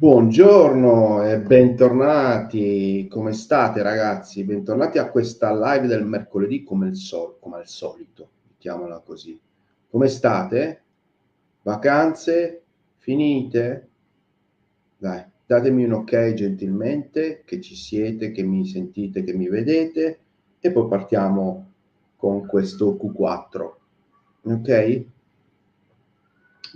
Buongiorno e bentornati, come state ragazzi? Bentornati a questa live del mercoledì come al solito, mettiamola così. Come state? Vacanze? Finite? Dai, datemi un ok gentilmente, che ci siete, che mi sentite, che mi vedete e poi partiamo con questo Q4, ok?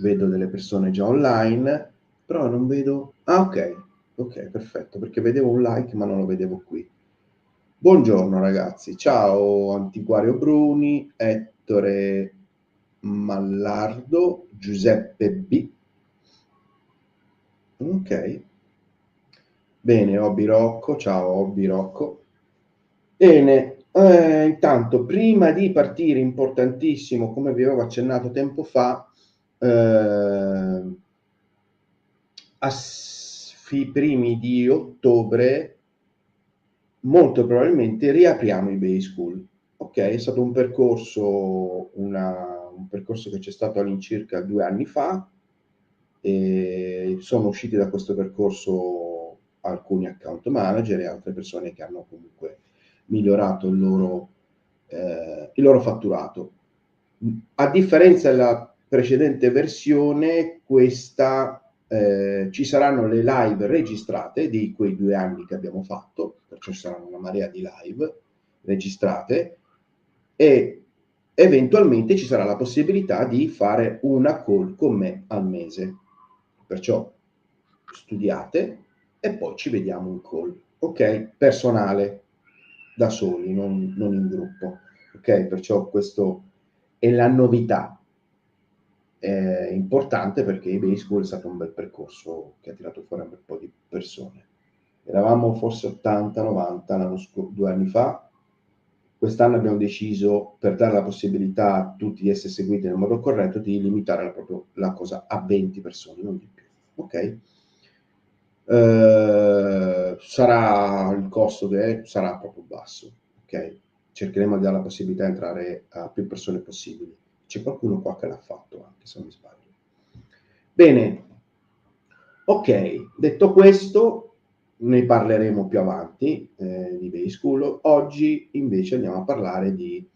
Vedo delle persone già online, però non vedo... Ah, ok, perfetto, perché vedevo un like ma non lo vedevo qui. Buongiorno ragazzi, ciao Antiquario Bruni, Ettore Mallardo, Giuseppe B. Ok, bene, Obi Rocco, ciao Obi Rocco. Bene, intanto prima di partire, importantissimo, come vi avevo accennato tempo fa, ai primi di ottobre molto probabilmente riapriamo i Bay School. Ok, è stato un percorso che c'è stato all'incirca 2 anni fa e sono usciti da questo percorso alcuni account manager e altre persone che hanno comunque migliorato il loro fatturato. A differenza della precedente versione, ci saranno le live registrate di quei 2 anni che abbiamo fatto, perciò ci saranno una marea di live registrate e eventualmente ci sarà la possibilità di fare una call con me al mese. Perciò studiate e poi ci vediamo in call, ok? Personale, da soli, non in gruppo, ok? Perciò questo è la novità. È importante perché eBay School è stato un bel percorso che ha tirato fuori un bel po' di persone. Eravamo forse 80-90 2 anni fa. Quest'anno abbiamo deciso, per dare la possibilità a tutti di essere seguiti nel modo corretto, di limitare la cosa a 20 persone, non di più. Ok? Sarà il costo sarà proprio basso. Ok? Cercheremo di dare la possibilità di entrare a più persone possibili. C'è qualcuno qua che l'ha fatto anche, se non mi sbaglio. Bene, ok, detto questo, ne parleremo più avanti di Bay School. Oggi invece andiamo a parlare di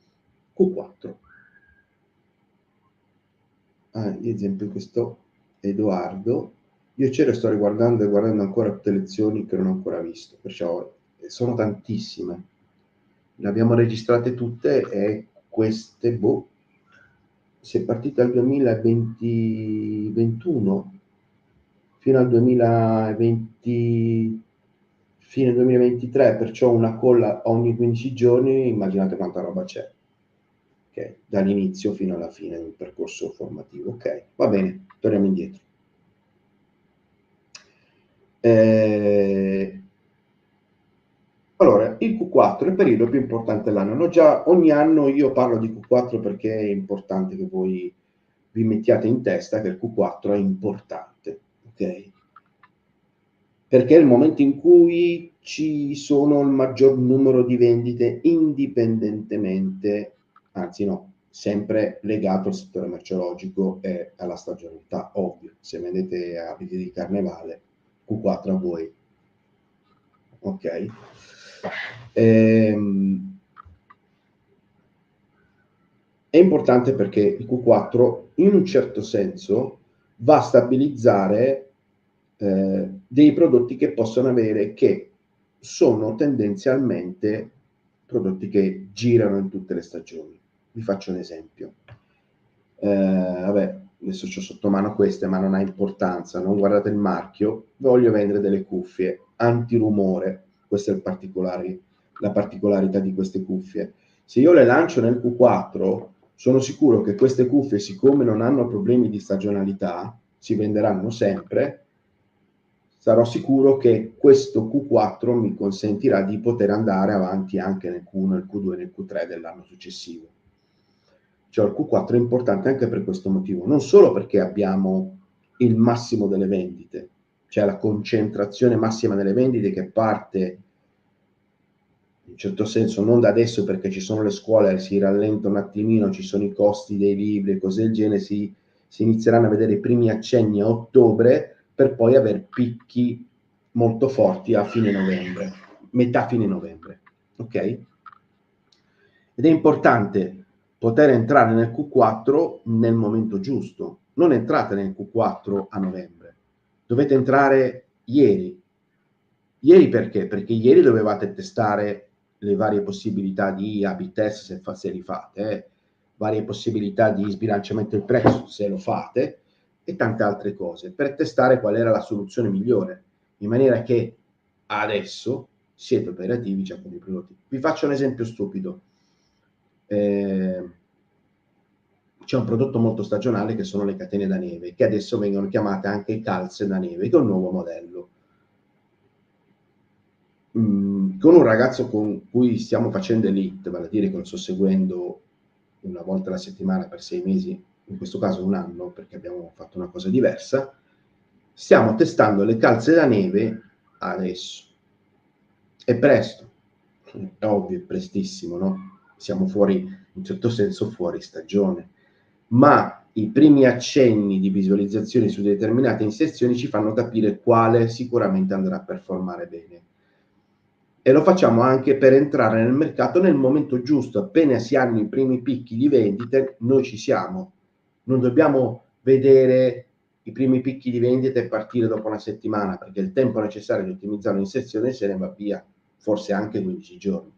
Q4. Ad esempio questo Edoardo, io ce le sto riguardando e guardando ancora tutte le lezioni che non ho ancora visto, perciò sono tantissime. Le abbiamo registrate tutte e queste, si è partita dal 2021 fino al 2020, fine 2023, perciò una call ogni 15 giorni, immaginate quanta roba c'è. Okay, dall'inizio fino alla fine del percorso formativo. Ok, va bene, torniamo indietro. Allora, il Q4 è il periodo più importante dell'anno. Ogni anno io parlo di Q4 perché è importante che voi vi mettiate in testa che il Q4 è importante, ok? Perché è il momento in cui ci sono il maggior numero di vendite indipendentemente, anzi no, sempre legato al settore merceologico e alla stagionalità, ovvio. Se vendete abiti di carnevale, Q4 a voi. Ok? È importante perché il Q4 in un certo senso va a stabilizzare dei prodotti che possono avere, che sono tendenzialmente prodotti che girano in tutte le stagioni. Vi faccio un esempio. Vabbè, adesso c'ho sotto mano queste, ma non ha importanza, non guardate il marchio. Voglio vendere delle cuffie antirumore, questa è la particolarità di queste cuffie. Se io le lancio nel Q4, sono sicuro che queste cuffie, siccome non hanno problemi di stagionalità, si venderanno sempre. Sarò sicuro che questo Q4 mi consentirà di poter andare avanti anche nel Q1, nel Q2 e nel Q3 dell'anno successivo. Cioè il Q4 è importante anche per questo motivo, non solo perché abbiamo il massimo delle vendite, cioè la concentrazione massima delle vendite che parte in un certo senso non da adesso, perché ci sono le scuole, si rallenta un attimino, ci sono i costi dei libri e cose del genere, si inizieranno a vedere i primi accenni a ottobre, per poi avere picchi molto forti a fine novembre, metà fine novembre, ok? Ed è importante poter entrare nel Q4 nel momento giusto. Non entrate nel Q4 a novembre, dovete entrare ieri. Ieri perché? Perché ieri dovevate testare le varie possibilità di A/B test se li fate, varie possibilità di sbilanciamento del prezzo se lo fate, e tante altre cose, per testare qual era la soluzione migliore, in maniera che adesso siete operativi già con i prodotti. Vi faccio un esempio stupido. C'è un prodotto molto stagionale che sono le catene da neve, che adesso vengono chiamate anche calze da neve, che è un nuovo modello. Con un ragazzo con cui stiamo facendo Elite, vale a dire che lo sto seguendo una volta alla settimana per 6 mesi, in questo caso un anno, perché abbiamo fatto una cosa diversa, stiamo testando le calze da neve adesso. È presto, è ovvio, è prestissimo, no? Siamo fuori, in un certo senso, fuori stagione, ma i primi accenni di visualizzazione su determinate inserzioni ci fanno capire quale sicuramente andrà a performare bene. E lo facciamo anche per entrare nel mercato nel momento giusto. Appena si hanno i primi picchi di vendite, noi ci siamo. Non dobbiamo vedere i primi picchi di vendita e partire dopo una settimana, perché il tempo necessario di ottimizzare un'inserzione se ne va via, forse anche 15 giorni.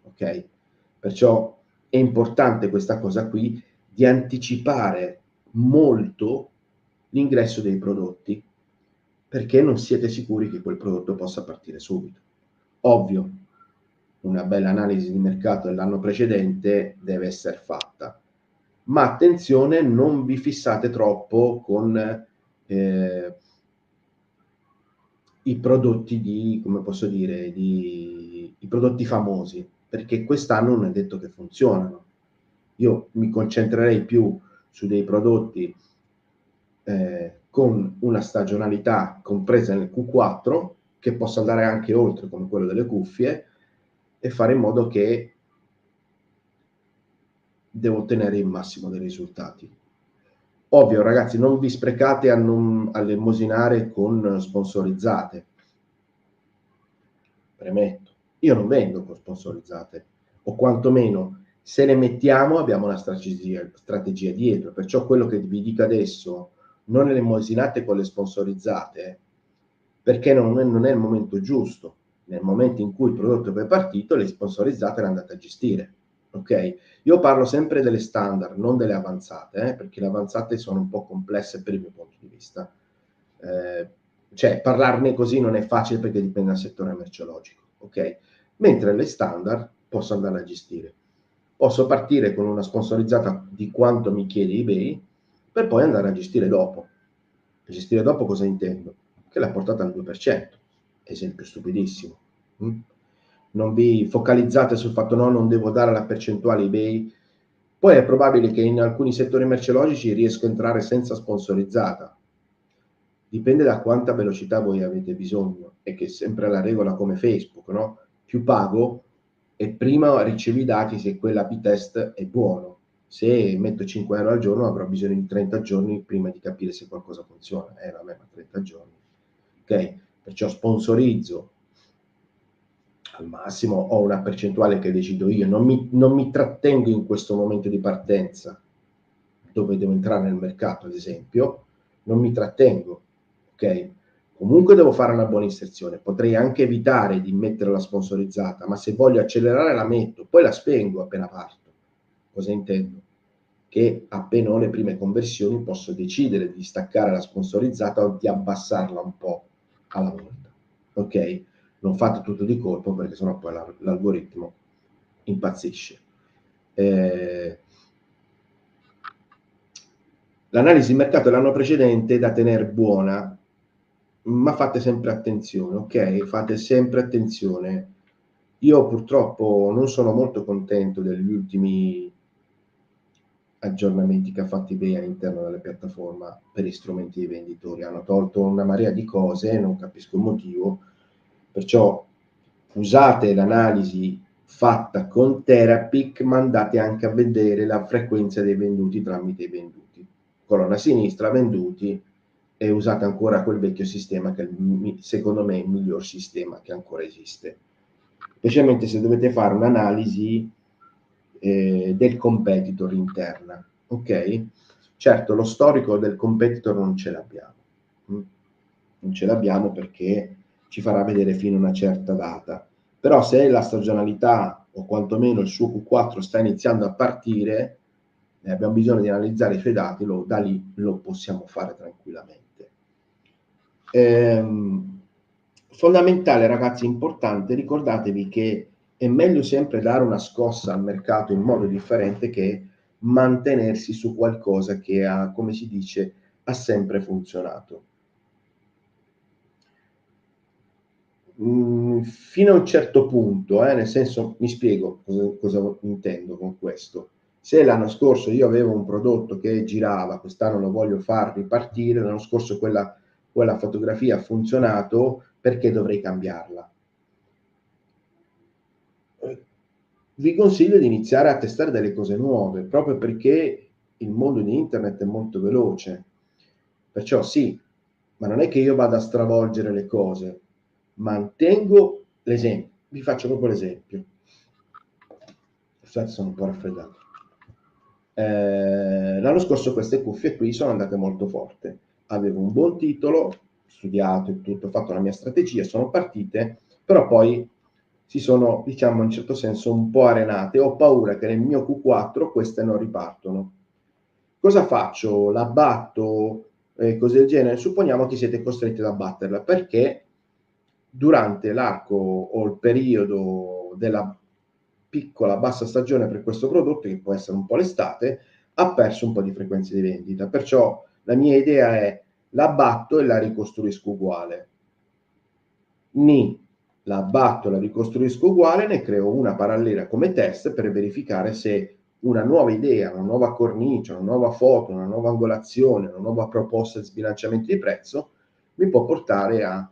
Ok? Perciò è importante questa cosa qui di anticipare molto l'ingresso dei prodotti, perché non siete sicuri che quel prodotto possa partire subito. Ovvio, una bella analisi di mercato dell'anno precedente deve essere fatta, ma attenzione, non vi fissate troppo con i prodotti di, come posso dire, i prodotti famosi, perché quest'anno non è detto che funzionano. Io mi concentrerei più su dei prodotti con una stagionalità compresa nel Q4, che possa andare anche oltre, come quello delle cuffie, e fare in modo che devo ottenere il massimo dei risultati. Ovvio, ragazzi, non vi sprecate a elemosinare con sponsorizzate. Premetto, io non vendo con sponsorizzate, o quantomeno se le mettiamo abbiamo una strategia dietro, perciò quello che vi dico adesso, non elemosinate con le sponsorizzate, perché non è il momento giusto. Nel momento in cui il prodotto è partito, le sponsorizzate le andate a gestire. Ok? Io parlo sempre delle standard, non delle avanzate, perché le avanzate sono un po' complesse per il mio punto di vista. Cioè, parlarne così non è facile perché dipende dal settore merceologico, ok? Mentre le standard posso andare a gestire. Posso partire con una sponsorizzata di quanto mi chiede eBay, per poi andare a gestire dopo. A gestire dopo cosa intendo? Che l'ha portata al 2%, esempio stupidissimo. Non vi focalizzate sul fatto no, non devo dare la percentuale eBay. Poi è probabile che in alcuni settori merceologici riesco a entrare senza sponsorizzata. Dipende da quanta velocità voi avete bisogno, e che è sempre la regola come Facebook, no? Più pago e prima ricevo i dati se quella A/B test è buono. Se metto 5 euro al giorno avrò bisogno di 30 giorni prima di capire se qualcosa funziona. Vabbè, ma 30 giorni. Ok? Perciò sponsorizzo al massimo, ho una percentuale che decido io, non mi trattengo in questo momento di partenza dove devo entrare nel mercato, ad esempio, non mi trattengo, ok? Comunque devo fare una buona inserzione, potrei anche evitare di mettere la sponsorizzata, ma se voglio accelerare la metto, poi la spengo appena parto. Cosa intendo? Che appena ho le prime conversioni posso decidere di staccare la sponsorizzata o di abbassarla un po' alla volta, ok? Non fate tutto di colpo perché sennò poi l'algoritmo impazzisce. L'analisi di mercato dell'anno precedente è da tenere buona, ma fate sempre attenzione, ok? Fate sempre attenzione. Io purtroppo non sono molto contento degli ultimi aggiornamenti che ha fatto eBay all'interno della piattaforma per gli strumenti dei venditori. Hanno tolto una marea di cose, non capisco il motivo, perciò usate l'analisi fatta con Terapic, ma andate anche a vedere la frequenza dei venduti tramite i venduti. Colonna sinistra, venduti, e usate ancora quel vecchio sistema che secondo me è il miglior sistema che ancora esiste, specialmente se dovete fare un'analisi del competitor interna, ok? Certo, lo storico del competitor non ce l'abbiamo, non ce l'abbiamo perché ci farà vedere fino a una certa data, però se la stagionalità o quantomeno il suo Q4 sta iniziando a partire e abbiamo bisogno di analizzare i suoi dati, da lì lo possiamo fare tranquillamente. Fondamentale, ragazzi, importante, ricordatevi che è meglio sempre dare una scossa al mercato in modo differente che mantenersi su qualcosa che ha, come si dice, ha sempre funzionato. Fino a un certo punto, nel senso, mi spiego cosa intendo con questo. Se l'anno scorso io avevo un prodotto che girava, quest'anno lo voglio far ripartire, l'anno scorso quella fotografia ha funzionato, perché dovrei cambiarla? Vi consiglio di iniziare a testare delle cose nuove, proprio perché il mondo di internet è molto veloce. Perciò sì, ma non è che io vada a stravolgere le cose, mantengo l'esempio. Vi faccio proprio l'esempio. Scusate, sono un po' raffreddato. L'anno scorso queste cuffie qui sono andate molto forte. Avevo un buon titolo, studiato e tutto, ho fatto la mia strategia, sono partite, però poi si sono, diciamo, in un certo senso un po' arenate. Ho paura che nel mio Q4 queste non ripartono. Cosa faccio? La batto? Cose del genere? Supponiamo che siete costretti ad abbatterla, perché durante l'arco o il periodo della piccola bassa stagione per questo prodotto, che può essere un po' l'estate, ha perso un po' di frequenze di vendita. Perciò la mia idea è la batto e la ricostruisco uguale. La batto, la ricostruisco uguale, ne creo una parallela come test per verificare se una nuova idea, una nuova cornice, una nuova foto, una nuova angolazione, una nuova proposta di sbilanciamento di prezzo mi può portare a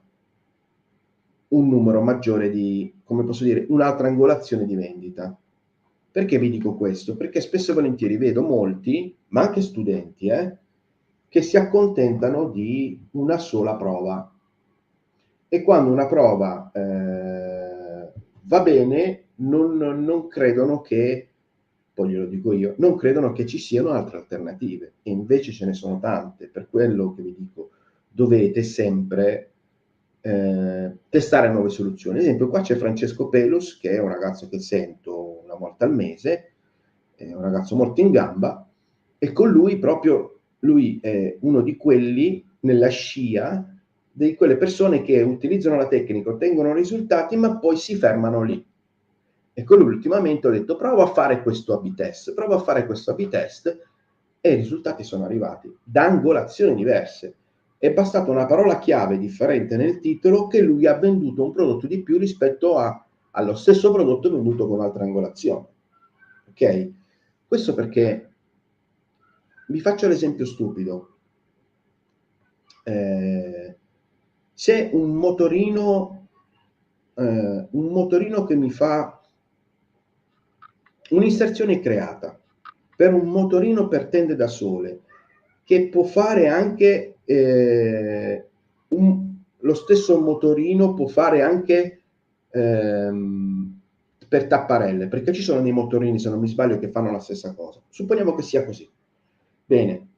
un numero maggiore di, come posso dire, un'altra angolazione di vendita. Perché vi dico questo? Perché spesso e volentieri vedo molti, ma anche studenti, che si accontentano di una sola prova. E quando una prova va bene, non credono che, poi glielo dico io, non credono che ci siano altre alternative. E invece ce ne sono tante. Per quello che vi dico, dovete sempre testare nuove soluzioni. Ad esempio, qua c'è Francesco Pelus, che è un ragazzo che sento una volta al mese, è un ragazzo molto in gamba, e con lui proprio, lui è uno di quelli nella scia di quelle persone che utilizzano la tecnica, ottengono risultati, ma poi si fermano lì. E con lui ultimamente ho detto, prova a fare questo A/B test, prova a fare questo A/B test, e i risultati sono arrivati da angolazioni diverse. È bastata una parola chiave differente nel titolo che lui ha venduto un prodotto di più rispetto allo stesso prodotto venduto con altra angolazione. Ok? Questo perché vi faccio l'esempio stupido. Se un motorino che mi fa un'inserzione creata per un motorino per tende da sole, che può fare anche lo stesso motorino può fare anche per tapparelle, perché ci sono dei motorini, se non mi sbaglio, che fanno la stessa cosa. Supponiamo che sia così. Bene,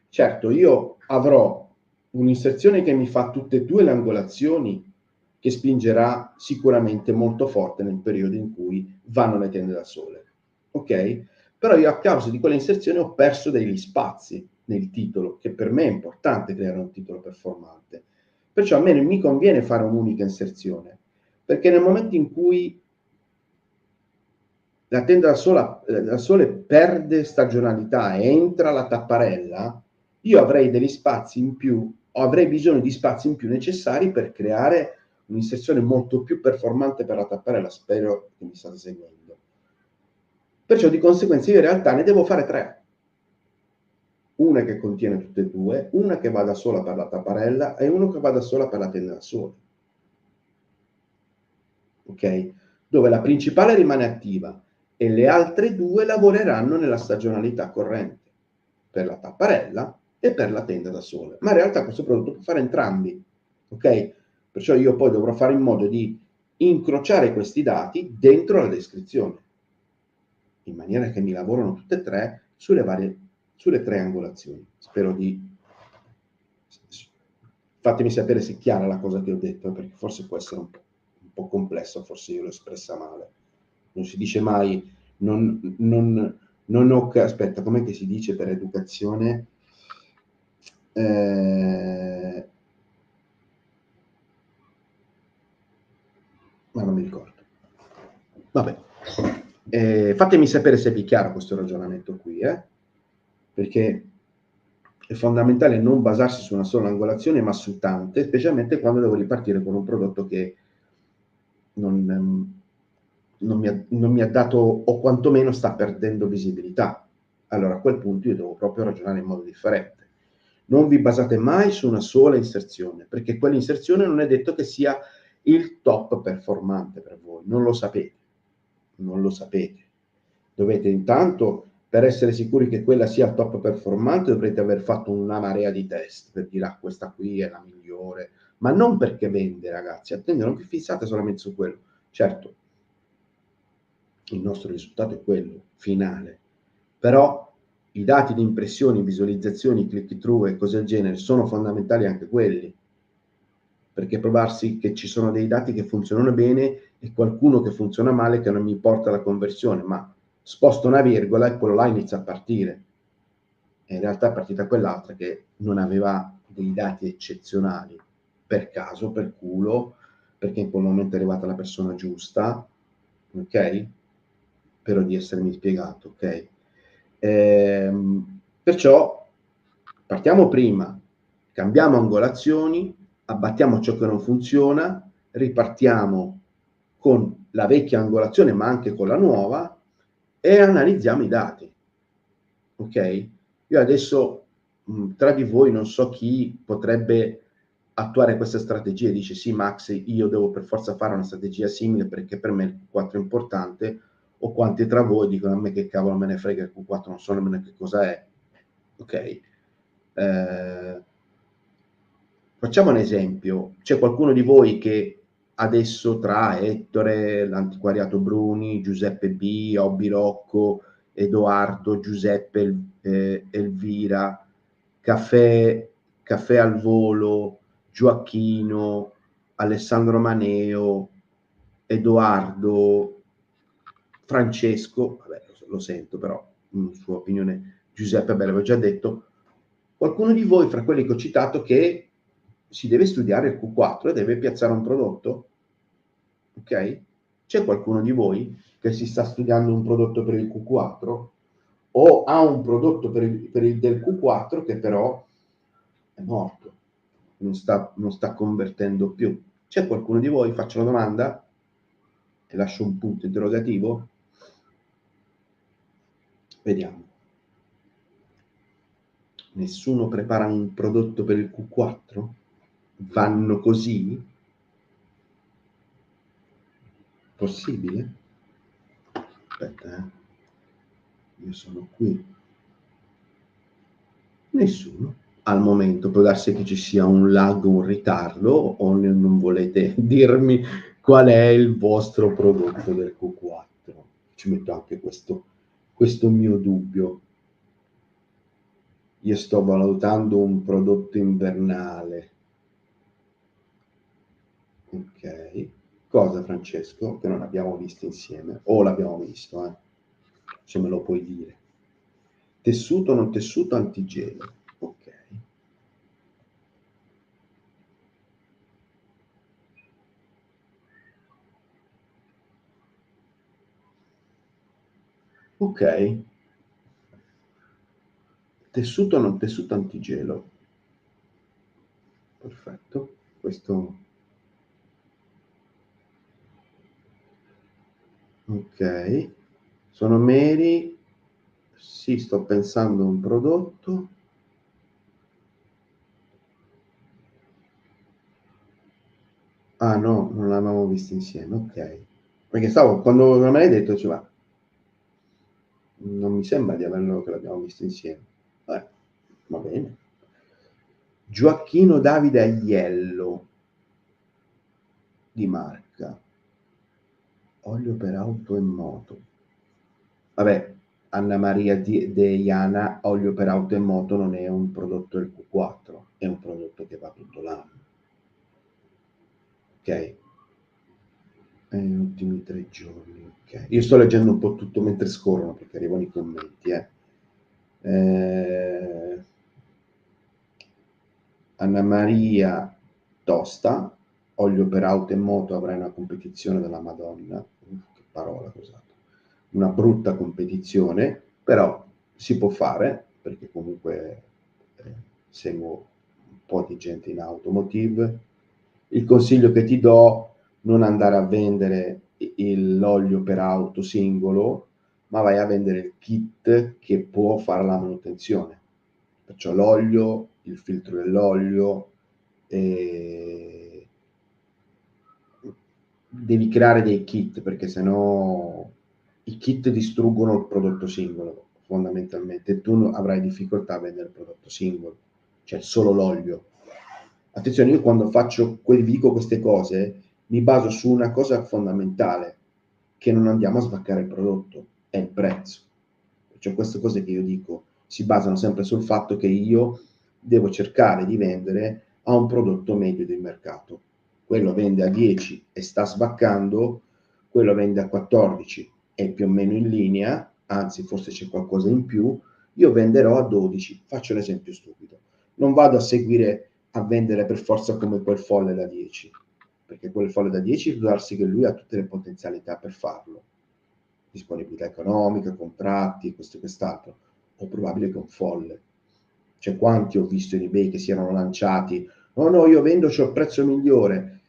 certo, io avrò un'inserzione che mi fa tutte e due le angolazioni, che spingerà sicuramente molto forte nel periodo in cui vanno le tende da sole. Ok? Però io a causa di quella inserzione ho perso degli spazi nel titolo, che per me è importante creare un titolo performante. Perciò a me non mi conviene fare un'unica inserzione, perché nel momento in cui la tenda da sole perde stagionalità e entra la tapparella, io avrei degli spazi in più, o avrei bisogno di spazi in più necessari per creare un'inserzione molto più performante per la tapparella. Spero che mi state seguendo. Perciò di conseguenza io in realtà ne devo fare 3. Una che contiene tutte e due, una che vada sola per la tapparella e una che vada sola per la tenda da sole. Ok? Dove la principale rimane attiva e le altre due lavoreranno nella stagionalità corrente per la tapparella e per la tenda da sole. Ma in realtà questo prodotto può fare entrambi, ok? Perciò io poi dovrò fare in modo di incrociare questi dati dentro la descrizione, in maniera che mi lavorano tutte e tre sulle tre angolazioni. Spero di... Fatemi sapere se è chiara la cosa che ho detto, perché forse può essere un po' complessa, forse io l'ho espressa male. Non si dice mai, non ho... Aspetta, com'è che si dice per educazione? Ma non mi ricordo. Vabbè. Fatemi sapere se vi è chiaro questo ragionamento qui, perché è fondamentale non basarsi su una sola angolazione, ma su tante, specialmente quando devo ripartire con un prodotto che non mi ha dato, o quantomeno sta perdendo visibilità. Allora a quel punto io devo proprio ragionare in modo differente. Non vi basate mai su una sola inserzione, perché quell'inserzione non è detto che sia il top performante per voi, non lo sapete. Non lo sapete. Dovete intanto, per essere sicuri che quella sia il top performante, dovrete aver fatto una marea di test per dire ah, questa qui è la migliore, ma non perché vende, ragazzi, attenzione, non vi fissate solamente su quello. Certo, il nostro risultato è quello, finale, però i dati di impressioni, visualizzazioni, click-through e cose del genere sono fondamentali anche quelli, perché provarsi che ci sono dei dati che funzionano bene e qualcuno che funziona male che non mi porta la conversione, ma sposto una virgola e quello là inizia a partire. E in realtà è partita quell'altra che non aveva dei dati eccezionali, per caso, per culo, perché in quel momento è arrivata la persona giusta, ok? Spero di essermi spiegato, ok? Perciò partiamo prima, cambiamo angolazioni, abbattiamo ciò che non funziona, ripartiamo con la vecchia angolazione ma anche con la nuova e analizziamo i dati, ok? Io adesso tra di voi non so chi potrebbe attuare questa strategia e dice sì Max, io devo per forza fare una strategia simile perché per me il Q4 è importante, o quanti tra voi dicono a me che cavolo me ne frega il Q4, non so nemmeno che cosa è, ok? Facciamo un esempio, c'è qualcuno di voi che adesso tra Ettore, l'antiquariato Bruni, Giuseppe B, Hobby Rocco, Edoardo, Giuseppe, Elvira, Caffè al Volo, Gioacchino, Alessandro Maneo, Edoardo, Francesco, vabbè, lo sento però, sua opinione, Giuseppe, beh, l'avevo già detto, qualcuno di voi fra quelli che ho citato che si deve studiare il Q4 e deve piazzare un prodotto? Ok? C'è qualcuno di voi che si sta studiando un prodotto per il Q4 o ha un prodotto per il del Q4 che però è morto, non sta convertendo più? C'è qualcuno di voi? Faccio la domanda e lascio un punto interrogativo. Vediamo. Nessuno prepara un prodotto per il Q4? Vanno così? Possibile? Aspetta, io sono qui. Nessuno. Al momento può darsi che ci sia un lag, un ritardo, o non volete dirmi qual è il vostro prodotto del Q4. Ci metto anche questo mio dubbio. Io sto valutando un prodotto invernale. Ok. Cosa, Francesco? Che non abbiamo visto insieme. O l'abbiamo visto, se me lo puoi dire. Tessuto o non tessuto antigelo. Ok. Ok. Tessuto o non tessuto antigelo. Perfetto. Questo... Ok. Sono meri. Sì, sto pensando a un prodotto. Ah no, non l'avevamo visto insieme, ok. Perché quando me l'hai detto, cioè, non mi sembra di averlo che l'abbiamo visto insieme. Va bene. Gioacchino Davide Aiello di marca, olio per auto e moto. Vabbè, Anna Maria Deiana, olio per auto e moto non è un prodotto del Q4, è un prodotto che va tutto l'anno. Ok? Negli ultimi 3 giorni, ok. Io sto leggendo un po' tutto mentre scorrono perché arrivano i commenti, Anna Maria Tosta, olio per auto e moto, avrai una competizione della Madonna. Che parola che ho usato. Una brutta competizione, però si può fare, perché comunque seguo un po' di gente in automotive. Il consiglio che ti do, non andare a vendere l'olio per auto singolo, ma vai a vendere il kit che può fare la manutenzione. Perciò l'olio, il filtro dell'olio, e devi creare dei kit perché sennò i kit distruggono il prodotto singolo fondamentalmente, tu avrai difficoltà a vendere il prodotto singolo, cioè solo l'olio. Attenzione, io quando vi dico queste cose mi baso su una cosa fondamentale, che non andiamo a svaccare il prodotto, è il prezzo. Cioè queste cose che io dico si basano sempre sul fatto che io devo cercare di vendere a un prodotto medio del mercato. Quello vende a 10 e sta svaccando, quello vende a 14 è più o meno in linea, anzi forse c'è qualcosa in più, io venderò a 12. Faccio l'esempio stupido. Non vado a seguire a vendere per forza come quel folle da 10, perché quel folle da 10 può darsi che lui ha tutte le potenzialità per farlo. Disponibilità economica, contratti, questo e quest'altro. O probabile che un folle. Cioè quanti ho visto in eBay che si erano lanciati, no, io vendo, c'ho il prezzo migliore.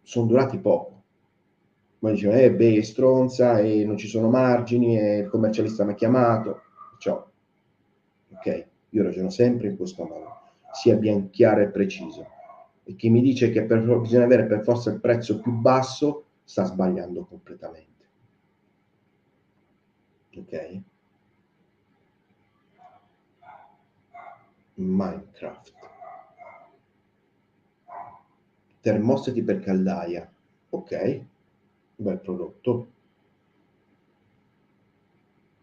Sono durati poco. Ma diceva, beh, è stronza e non ci sono margini e il commercialista mi ha chiamato. Ciò. Ok, io ragiono sempre in questo modo, sia ben chiaro e preciso. E chi mi dice che bisogna avere per forza il prezzo più basso sta sbagliando completamente. Ok? Minecraft. Termostati per caldaia. Ok, bel prodotto.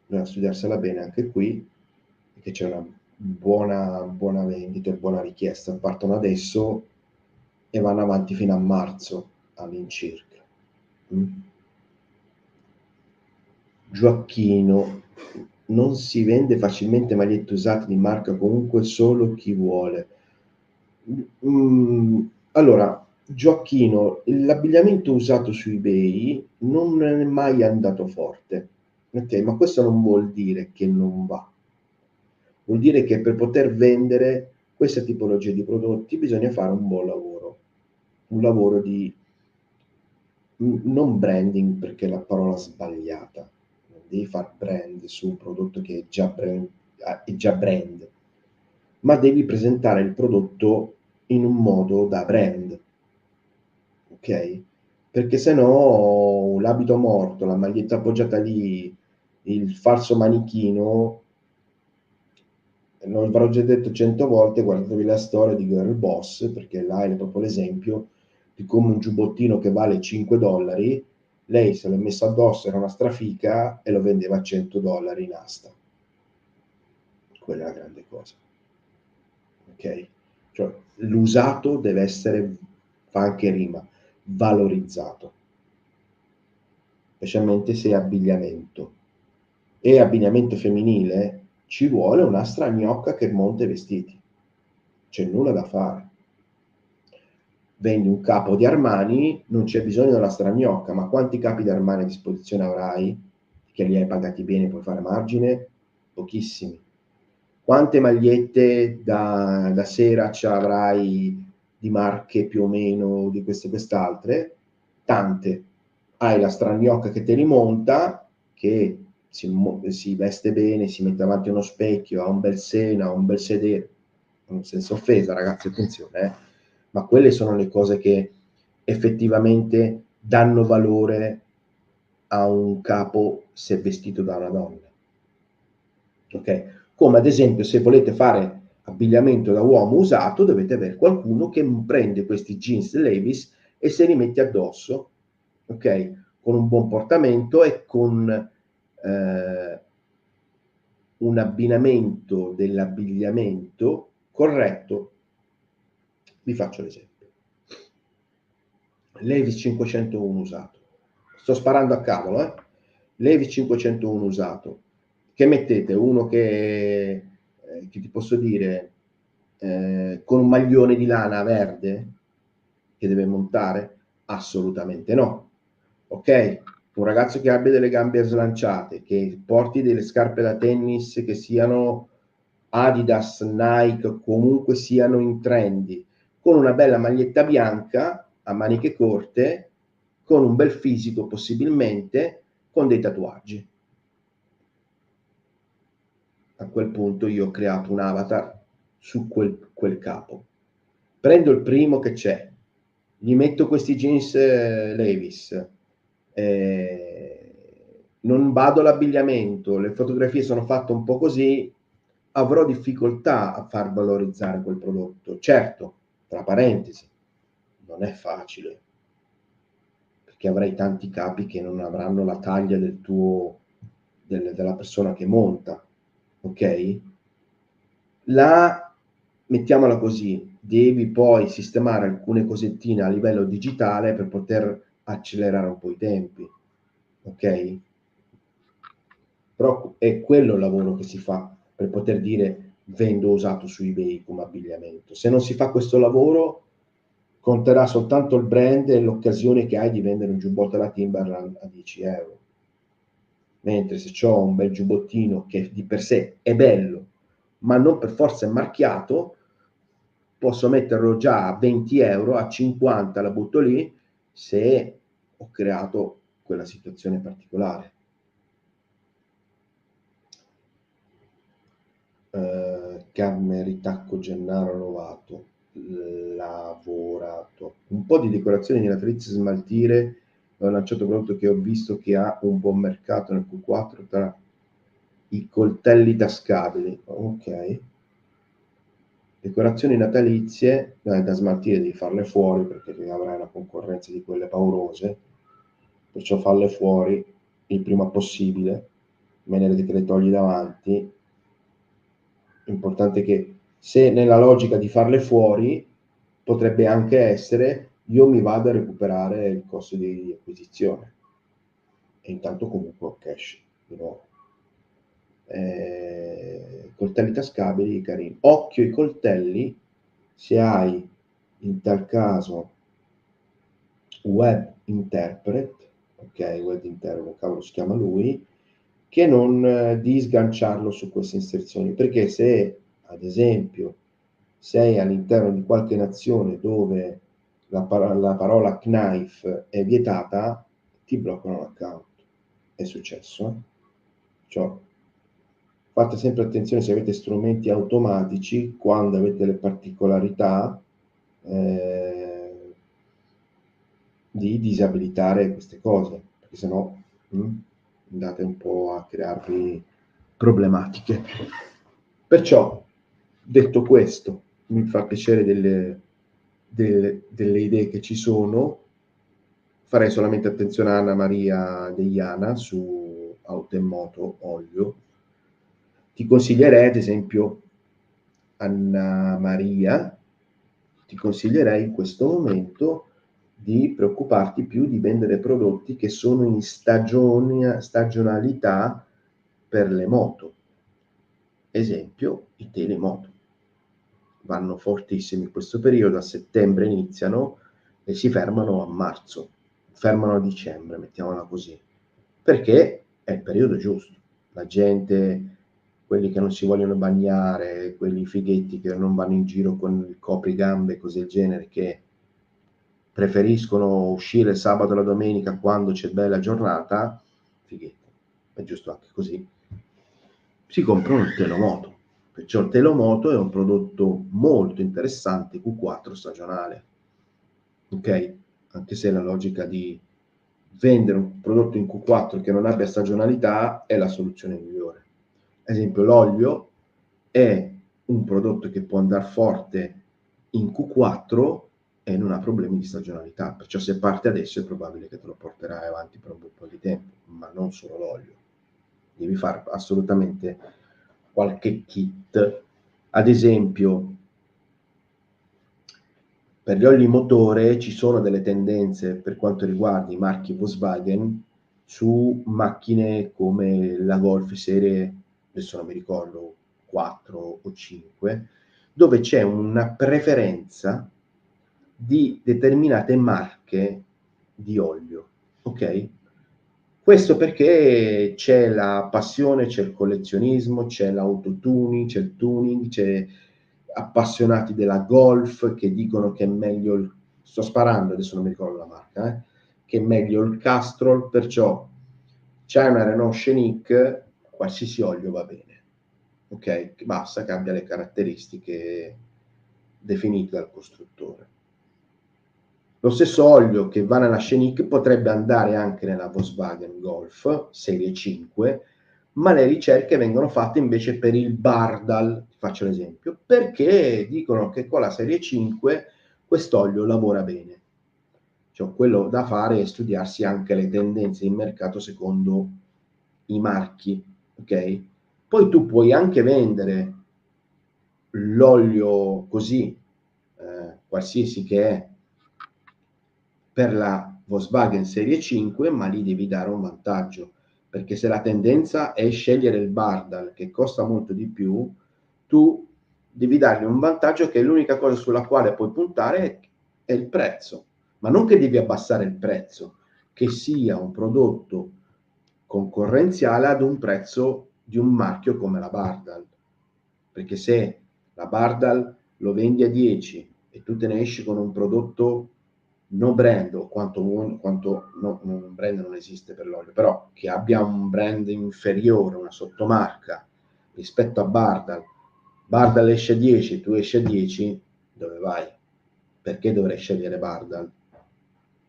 Bisogna studiarsela bene anche qui, perché c'è una buona vendita e buona richiesta. Partono adesso e vanno avanti fino a marzo all'incirca. Gioacchino, non si vende facilmente magliette usate di marca, comunque solo chi vuole. Allora, Gioacchino, l'abbigliamento usato su eBay non è mai andato forte, ok? Ma questo non vuol dire che non va. Vuol dire che per poter vendere questa tipologia di prodotti bisogna fare un buon lavoro, un lavoro di non branding perché è la parola sbagliata, non devi fare brand su un prodotto che è già brand, ma devi presentare il prodotto in un modo da brand, ok? Perché se no l'abito morto, la maglietta appoggiata lì, il falso manichino, non avrò già detto 100 volte, guardatevi la storia di Girl Boss, perché là è proprio l'esempio di come un giubbottino che vale 5 dollari, lei se l'è messo addosso, era una strafica e lo vendeva a 100 dollari in asta. Quella è la grande cosa. Ok? Cioè, l'usato deve essere, fa anche rima, valorizzato, specialmente se è abbigliamento. E abbigliamento femminile ci vuole una stragnocca che monta i vestiti. C'è nulla da fare. Vendi un capo di Armani, non c'è bisogno della stragnocca, ma quanti capi di Armani a disposizione avrai? Che li hai pagati bene, puoi fare margine? Pochissimi. Quante magliette da sera ci avrai di marche più o meno di queste e quest'altre? Tante. Hai la stragnocca che te li monta, che si veste bene, si mette davanti a uno specchio, ha un bel seno, ha un bel sedere, non senza offesa ragazzi, attenzione, ma quelle sono le cose che effettivamente danno valore a un capo se vestito da una donna. Ok? Come ad esempio se volete fare abbigliamento da uomo usato, dovete avere qualcuno che prende questi jeans Levi's e se li mette addosso, ok? Con un buon portamento e con un abbinamento dell'abbigliamento corretto. Vi faccio l'esempio. Levi's 501 usato. Sto sparando a cavolo, Levi's 501 usato. Che mettete? Uno che ti posso dire, con un maglione di lana verde che deve montare? Assolutamente no. Ok? Un ragazzo che abbia delle gambe slanciate, che porti delle scarpe da tennis che siano Adidas, Nike, comunque siano in trendy, con una bella maglietta bianca a maniche corte, con un bel fisico possibilmente, con dei tatuaggi. A quel punto io ho creato un avatar su quel capo. Prendo il primo che c'è, gli metto questi jeans Levi's, non bado l'abbigliamento, le fotografie sono fatte un po' così, avrò difficoltà a far valorizzare quel prodotto. Certo, tra parentesi, non è facile, perché avrai tanti capi che non avranno la taglia della persona che monta, ok? Mettiamola così, devi poi sistemare alcune cosettine a livello digitale per poter accelerare un po' i tempi, ok? Però è quello il lavoro che si fa per poter dire vendo usato su eBay come abbigliamento. Se non si fa questo lavoro, conterà soltanto il brand e l'occasione che hai di vendere un giubbotto alla Timberland a 10 euro. Mentre se ho un bel giubbottino che di per sé è bello, ma non per forza è marchiato, posso metterlo già a 20 euro, a 50 la butto lì, se ho creato quella situazione particolare. Camme, ritacco Gennaro Lovato, lavorato. Un po' di decorazioni di natalizie smaltire, ho lanciato un prodotto che ho visto che ha un buon mercato nel Q4 tra i coltelli tascabili. Ok. Decorazioni natalizie da smaltire, devi farle fuori perché avrai una concorrenza di quelle paurose, perciò farle fuori il prima possibile, in maniera che te le togli davanti. Importante che se nella logica di farle fuori potrebbe anche essere io mi vado a recuperare il costo di acquisizione e intanto comunque ho cash di nuovo. Coltelli tascabili carini. Occhio ai coltelli, se hai in tal caso web interpret, ok, web interpret, cavolo si chiama lui, che non di sganciarlo su queste inserzioni, perché se ad esempio sei all'interno di qualche nazione dove la parola knife è vietata, ti bloccano l'account. È successo, Cioè, fate sempre attenzione se avete strumenti automatici, quando avete le particolarità di disabilitare queste cose, perché sennò andate un po' a crearvi problematiche. Perciò, detto questo, mi fa piacere delle idee che ci sono. Farei solamente attenzione a Anna Maria Deiana su auto e moto olio. Ti consiglierei, ad esempio, Anna Maria, ti consiglierei in questo momento di preoccuparti più di vendere prodotti che sono in stagionalità per le moto. Esempio, i telemoto. Vanno fortissimi in questo periodo, a settembre iniziano e si fermano a marzo, fermano a dicembre, mettiamola così, perché è il periodo giusto. La gente, quelli che non si vogliono bagnare, quelli fighetti che non vanno in giro con il coprigambe e cose del genere, che preferiscono uscire il sabato e la domenica quando c'è bella giornata, fighetto, è giusto anche così, si comprano il telomoto. Perciò il telomoto è un prodotto molto interessante, Q4 stagionale, ok? Anche se la logica di vendere un prodotto in Q4 che non abbia stagionalità è la soluzione migliore. Ad esempio l'olio è un prodotto che può andare forte in Q4 e non ha problemi di stagionalità, perciò se parte adesso è probabile che te lo porterai avanti per un bel po' di tempo, ma non solo l'olio. Devi fare assolutamente qualche kit, ad esempio per gli oli motore ci sono delle tendenze per quanto riguarda i marchi Volkswagen su macchine come la Golf serie, adesso non mi ricordo, 4 o 5, dove c'è una preferenza di determinate marche di olio, ok? Questo perché c'è la passione, c'è il collezionismo, c'è l'autotuning, c'è il tuning, c'è appassionati della Golf che dicono che è meglio il, sto sparando, adesso non mi ricordo la marca, che è meglio il Castrol, perciò c'è una Renault Scenic, qualsiasi olio va bene, ok? Basta che abbia le caratteristiche definite dal costruttore. Lo stesso olio che va nella Scenic potrebbe andare anche nella Volkswagen Golf serie 5, ma le ricerche vengono fatte invece per il Bardal, faccio l'esempio, perché dicono che con la serie 5 quest'olio lavora bene. Cioè, quello da fare è studiarsi anche le tendenze in mercato secondo i marchi, ok? Poi tu puoi anche vendere l'olio così, qualsiasi che è, per la Volkswagen Serie 5, ma lì devi dare un vantaggio, perché se la tendenza è scegliere il Bardal, che costa molto di più, tu devi dargli un vantaggio che è l'unica cosa sulla quale puoi puntare è il prezzo, ma non che devi abbassare il prezzo, che sia un prodotto concorrenziale ad un prezzo di un marchio come la Bardal, perché se la Bardal lo vendi a 10 e tu te ne esci con un prodotto no brand, o quanto no, un brand non esiste per l'olio, però che abbia un brand inferiore, una sottomarca rispetto a Bardal, Bardal esce a 10, tu esci a 10, dove vai? Perché dovrei scegliere Bardal?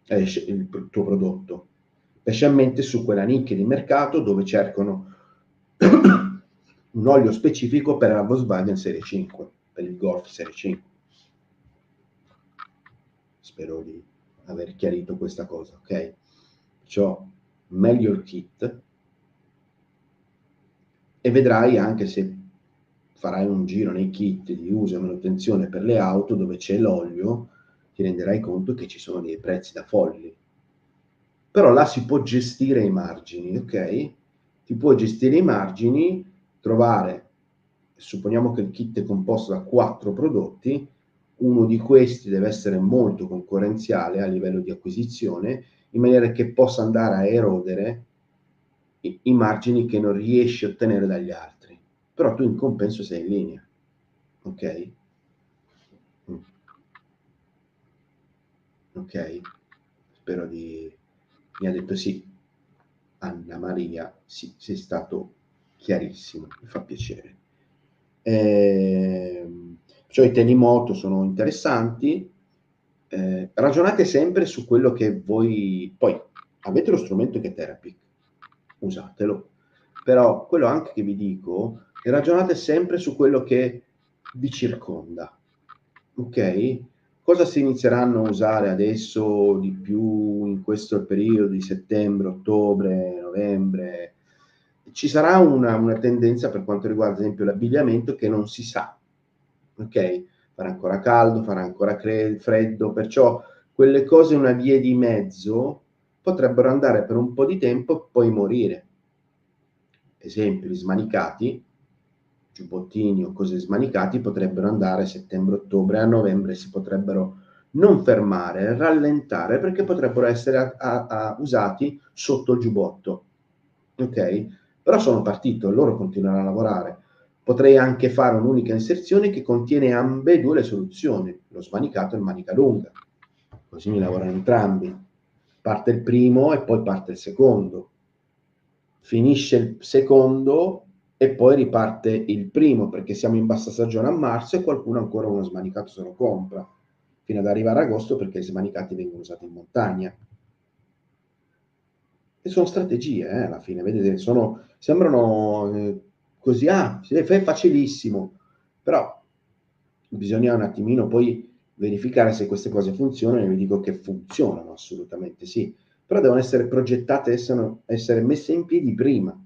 Il tuo prodotto, specialmente su quella nicchia di mercato dove cercano un olio specifico per la Volkswagen Serie 5, per il Golf Serie 5. Spero di aver chiarito questa cosa, ok? Perciò meglio il kit e vedrai anche se farai un giro nei kit di uso e manutenzione per le auto dove c'è l'olio, ti renderai conto che ci sono dei prezzi da folli. Però là si può gestire i margini, ok? Ti puoi gestire i margini, trovare, supponiamo che il kit è composto da 4 prodotti, uno di questi deve essere molto concorrenziale a livello di acquisizione, in maniera che possa andare a erodere i margini che non riesci a ottenere dagli altri. Però tu in compenso sei in linea, ok? Mm. Ok? Spero di... Mi ha detto sì. Anna Maria, sì, sei stato chiarissimo, mi fa piacere. Cioè i tenimoto sono interessanti, ragionate sempre su quello che voi, poi avete lo strumento che è Therapy, usatelo, però quello anche che vi dico, ragionate sempre su quello che vi circonda, ok? Cosa si inizieranno a usare adesso di più in questo periodo di settembre, ottobre, novembre? Ci sarà una tendenza per quanto riguarda ad esempio l'abbigliamento che non si sa, ok? Farà ancora caldo, farà ancora freddo, perciò quelle cose una via di mezzo potrebbero andare per un po' di tempo e poi morire. Esempio, gli smanicati, giubbottini o cose smanicati potrebbero andare a settembre-ottobre, a novembre si potrebbero non fermare, rallentare perché potrebbero essere usati sotto il giubbotto, ok? Però sono partito, loro continuano a lavorare. Potrei anche fare un'unica inserzione che contiene ambedue le soluzioni, lo smanicato e il manica lunga, così mi lavorano entrambi. Parte il primo e poi parte il secondo. Finisce il secondo e poi riparte il primo, perché siamo in bassa stagione a marzo e qualcuno ancora uno smanicato se lo compra, fino ad arrivare a agosto perché i smanicati vengono usati in montagna. E sono strategie, alla fine, vedete, sembrano così, è facilissimo, Però bisogna un attimino poi verificare se queste cose funzionano, e vi dico che funzionano assolutamente sì, però devono essere progettate, essere messe in piedi prima,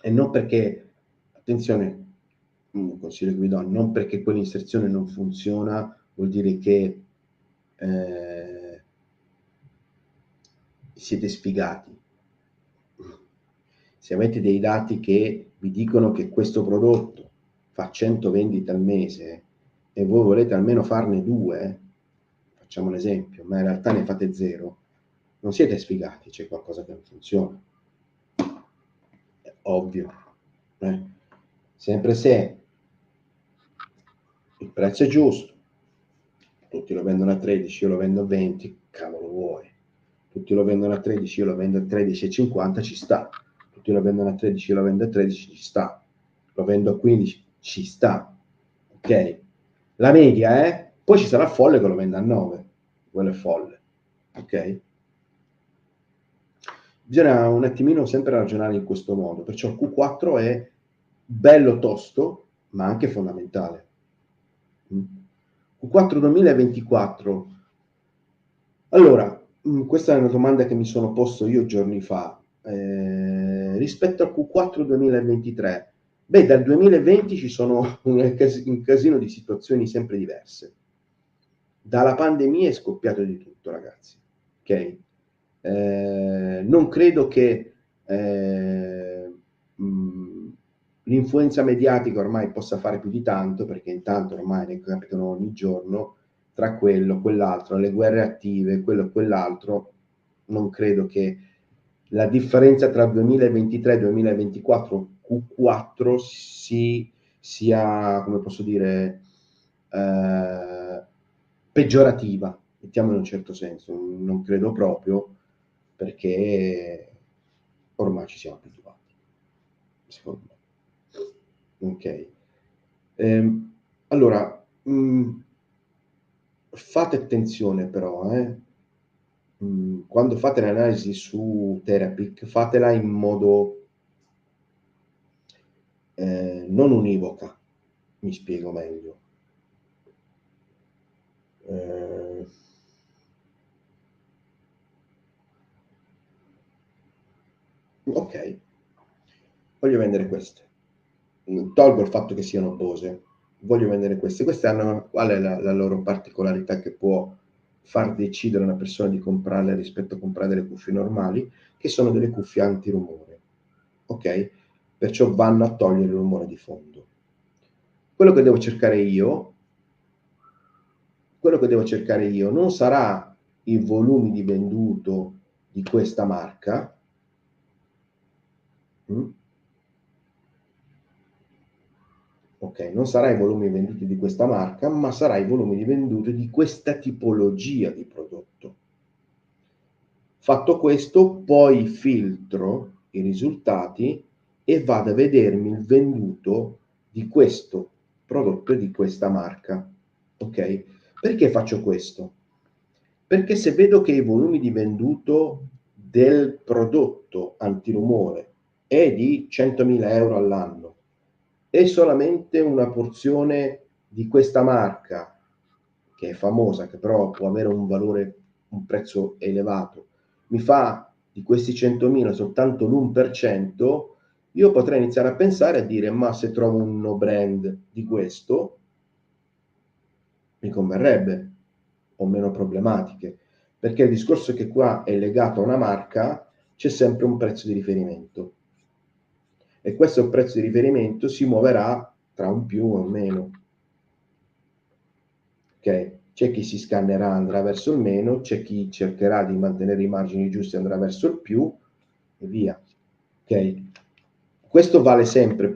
e non perché, attenzione, un consiglio che vi do, non perché quell'inserzione non funziona vuol dire che siete sfigati. Se avete dei dati che vi dicono che questo prodotto fa 100 vendite al mese e voi volete almeno farne 2, facciamo un esempio, ma in realtà ne fate 0, non siete sfigati, c'è qualcosa che non funziona. È ovvio. Sempre se il prezzo è giusto, tutti lo vendono a 13, io lo vendo a 20, cavolo vuoi. Tutti lo vendono a 13, io lo vendo a 13,50, ci sta. Tutti lo vendono a 13, io lo vendo a 13, ci sta. Lo vendo a 15, ci sta. Ok? La media è, poi ci sarà il folle che lo vende a 9, quello è folle. Ok? Bisogna un attimino sempre ragionare in questo modo, perciò il Q4 è bello tosto, ma anche fondamentale. Q4 2024. Allora, questa è una domanda che mi sono posto io giorni fa. Rispetto al Q4 2023, beh, dal 2020 ci sono un casino di situazioni sempre diverse. Dalla pandemia è scoppiato di tutto, ragazzi. Ok? Non credo che l'influenza mediatica ormai possa fare più di tanto, perché intanto ormai ne capitano ogni giorno, tra quello, quell'altro, le guerre attive, quello e quell'altro. Non credo che la differenza tra 2023 e 2024 Q4 sia, come posso dire, peggiorativa, mettiamolo in un certo senso. Non credo proprio, perché ormai ci siamo abituati, secondo me. Ok. Allora, fate attenzione però, quando fate l'analisi su Therapic, fatela in modo non univoca. Mi spiego meglio. Ok, voglio vendere queste. Tolgo il fatto che siano Bose, voglio vendere queste. Queste hanno, qual è la loro particolarità che può far decidere una persona di comprarle rispetto a comprare delle cuffie normali, che sono delle cuffie antirumore, ok? Perciò vanno a togliere il rumore di fondo. Quello che devo cercare io, non sarà i volumi di venduto di questa marca, ok, non sarà i volumi venduti di questa marca, ma sarà i volumi di venduto di questa tipologia di prodotto. Fatto questo, poi filtro i risultati e vado a vedermi il venduto di questo prodotto e di questa marca. Ok? Perché faccio questo? Perché se vedo che i volumi di venduto del prodotto antirumore è di 100.000 euro all'anno e solamente una porzione di questa marca, che è famosa, che però può avere un valore, un prezzo elevato, mi fa di questi 100.000 soltanto l'1%, io potrei iniziare a pensare a dire, ma se trovo un no brand di questo, mi converrebbe, ho meno problematiche, perché il discorso è che qua è legato a una marca, c'è sempre un prezzo di riferimento, e questo prezzo di riferimento si muoverà tra un più e un meno. Ok? C'è chi si scannerà, andrà verso il meno, c'è chi cercherà di mantenere i margini giusti e andrà verso il più, e via. Ok? Questo vale sempre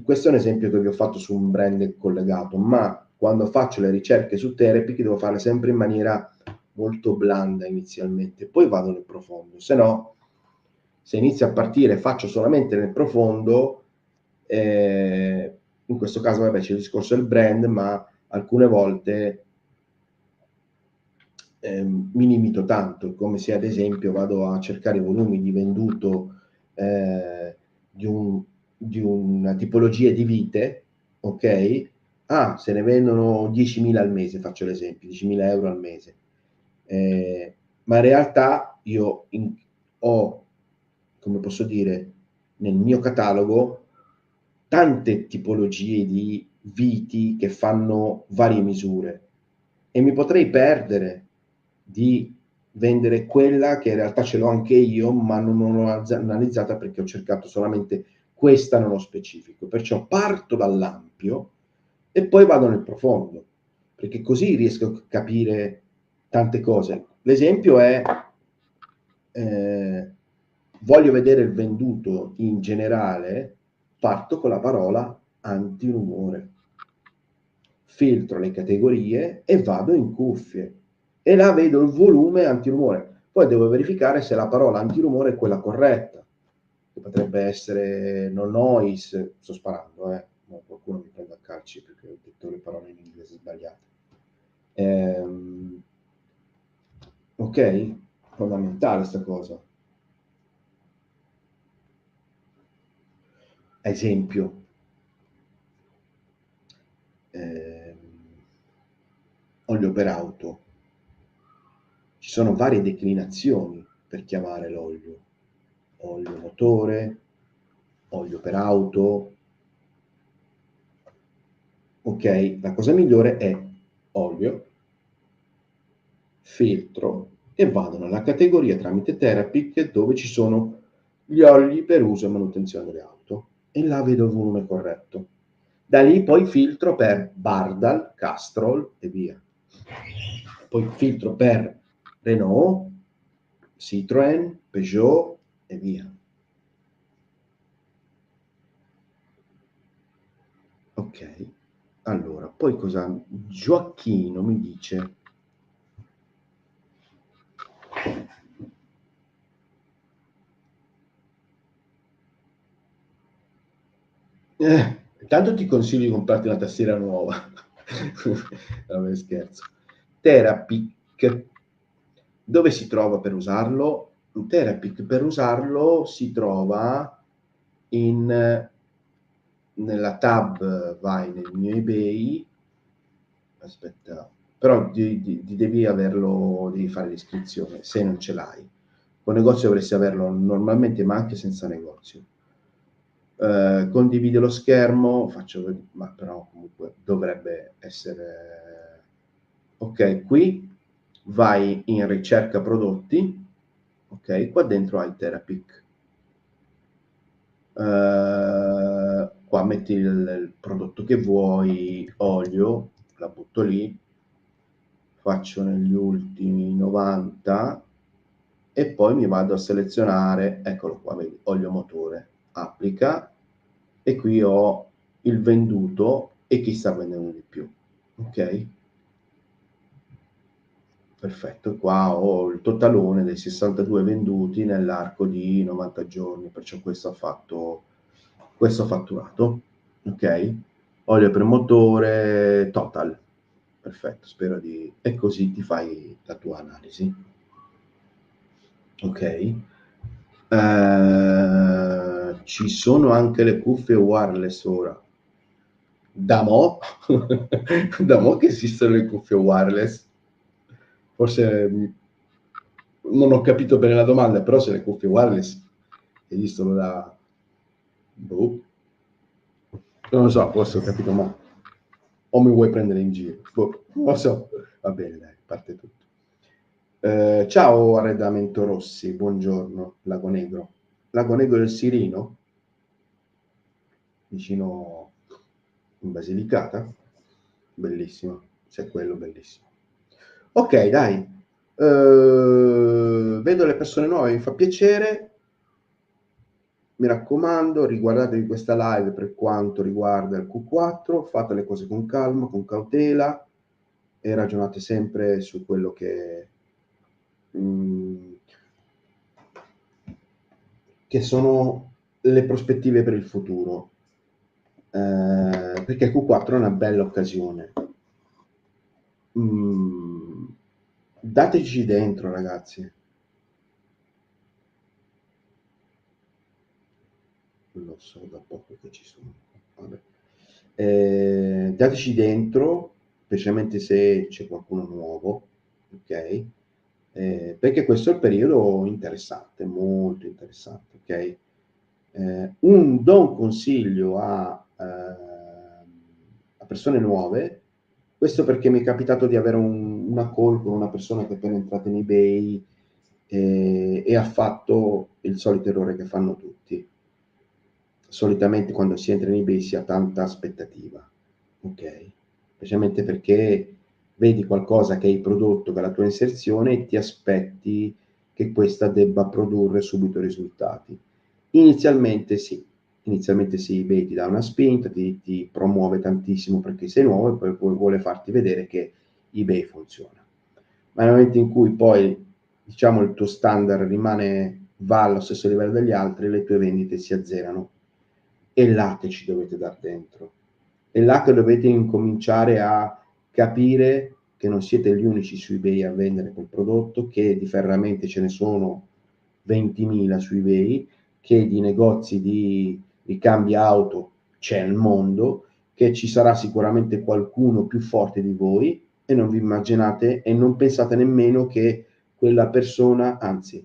questo è un esempio che vi ho fatto su un brand collegato, ma quando faccio le ricerche su Therapic devo farle sempre in maniera molto blanda inizialmente, poi vado nel profondo, se no, se inizio a partire e faccio solamente nel profondo, in questo caso vabbè c'è il discorso del brand, ma alcune volte mi limito tanto, come se ad esempio vado a cercare i volumi di venduto di un di una tipologia di vite, ok? Ah, se ne vendono 10.000 al mese, faccio l'esempio, 10.000 euro al mese. Ma in realtà io ho, come posso dire, nel mio catalogo tante tipologie di viti che fanno varie misure e mi potrei perdere di vendere quella che in realtà ce l'ho anche io, ma non l'ho analizzata perché ho cercato solamente questa nello specifico. Perciò parto dall'ampio e poi vado nel profondo, perché così riesco a capire tante cose. L'esempio è, voglio vedere il venduto in generale, parto con la parola antirumore, filtro le categorie e vado in cuffie e là vedo il volume antirumore. Poi devo verificare se la parola antirumore è quella corretta, che potrebbe essere no noise, sto sparando, no, qualcuno mi prende a calci perché ho detto le parole in inglese sbagliate. Ok? Fondamentale sta cosa. Esempio, ehm, olio per auto. Ci sono varie declinazioni per chiamare l'olio. Olio motore, olio per auto. Ok, la cosa migliore è olio, filtro e vado nella categoria tramite Therapic dove ci sono gli oli per uso e manutenzione delle auto e là vedo il volume corretto. Da lì poi filtro per Bardal, Castrol e via. Poi filtro per Renault, Citroën, Peugeot e via. Ok, allora, poi cosa? Gioacchino mi dice... Intanto ti consiglio di comprarti una tastiera nuova. Vabbè, scherzo. Therapic. Dove si trova per usarlo? Therapic per usarlo si trova nella tab, vai nel mio eBay, aspetta, però devi averlo, devi fare l'iscrizione se non ce l'hai. Con negozio dovresti averlo normalmente, ma anche senza negozio. Condivide lo schermo, ma però comunque dovrebbe essere ok. Qui vai in ricerca prodotti, ok, qua dentro hai Therapic. Qua metti il prodotto che vuoi, olio, la butto lì, faccio negli ultimi 90 e poi mi vado a selezionare, eccolo qua, vedi, olio motore, applica e qui ho il venduto e chi sta vendendo di più, ok? Perfetto, qua ho il totalone dei 62 venduti nell'arco di 90 giorni, perciò questo ha fatturato, ok? Olio per motore, total, perfetto, spero di... e così ti fai la tua analisi, ok? Ci sono anche le cuffie wireless ora. Da mo', da mo' che esistono le cuffie wireless. Forse non ho capito bene la domanda, però se le cuffie wireless esistono da... Boh. Non lo so, forse ho capito male. O mi vuoi prendere in giro? Boh, non lo so. Va bene, dai, parte tutto. Ciao Arredamento Rossi, buongiorno, Lago Negro. Lago Negro del Sirino? Vicino in Basilicata? Bellissimo, se è quello, bellissimo. Ok, dai. Vedo le persone nuove, mi fa piacere. Mi raccomando, riguardatevi questa live per quanto riguarda il Q4, fate le cose con calma, con cautela e ragionate sempre su quello mh, che sono le prospettive per il futuro, perché Q4 è una bella occasione. Dateci dentro, ragazzi. lo so da poco che ci sono. Vabbè. Dateci dentro, specialmente se c'è qualcuno nuovo, ok? Perché questo è il periodo interessante, molto interessante, ok? Do un consiglio a persone nuove, questo perché mi è capitato di avere una call con una persona che è appena entrata in eBay e ha fatto il solito errore che fanno tutti. Solitamente quando si entra in eBay si ha tanta aspettativa, ok? Specialmente perché vedi qualcosa che hai prodotto per la tua inserzione e ti aspetti che questa debba produrre subito risultati. Inizialmente sì, eBay ti dà una spinta, ti promuove tantissimo perché sei nuovo e poi vuole farti vedere che eBay funziona. Ma nel momento in cui poi, diciamo, il tuo standard va allo stesso livello degli altri, le tue vendite si azzerano. È là che ci dovete dar dentro. È là che dovete incominciare a capire che non siete gli unici su eBay a vendere quel prodotto, che di ferramente ce ne sono 20.000 su eBay, che di negozi di ricambi auto c'è al mondo, che ci sarà sicuramente qualcuno più forte di voi e non vi immaginate e non pensate nemmeno che quella persona, anzi,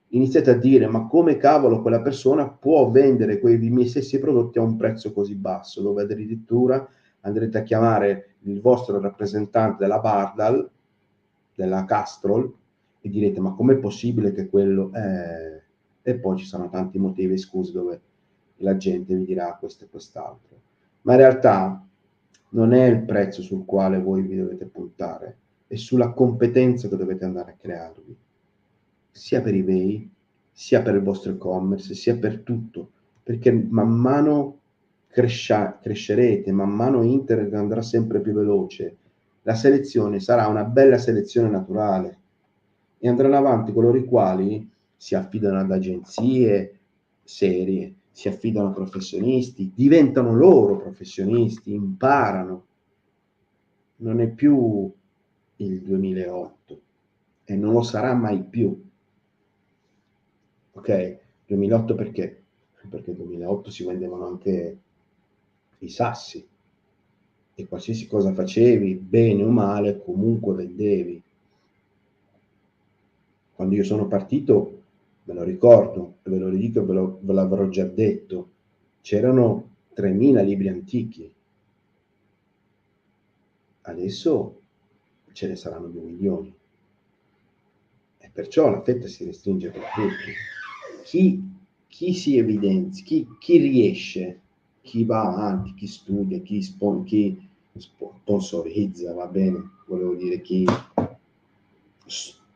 iniziate a dire: ma come cavolo quella persona può vendere quei miei stessi prodotti a un prezzo così basso, dove addirittura andrete a chiamare il vostro rappresentante della Bardal, della Castrol, e direte: ma com'è possibile che quello e poi ci saranno tanti motivi e scuse dove la gente vi dirà questo e quest'altro. Ma in realtà non è il prezzo sul quale voi vi dovete puntare, è sulla competenza che dovete andare a crearvi, sia per eBay, sia per il vostro e-commerce, sia per tutto, perché man mano crescerete, man mano internet andrà sempre più veloce, la selezione sarà una bella selezione naturale e andranno avanti coloro i quali si affidano ad agenzie serie, si affidano a professionisti, diventano loro professionisti, imparano. Non è più il 2008 e non lo sarà mai più. Ok, 2008 perché? Perché nel 2008 si vendevano anche i sassi e qualsiasi cosa facevi, bene o male, comunque vendevi. Quando io sono partito, me lo ricordo, e ve lo ridico, ve l'avrò già detto, c'erano 3.000 libri antichi. Adesso ce ne saranno 2 milioni. E perciò la fetta si restringe per tutti. Chi si evidenzia, chi riesce, chi va avanti, chi studia, chi sponsorizza, va bene, volevo dire, chi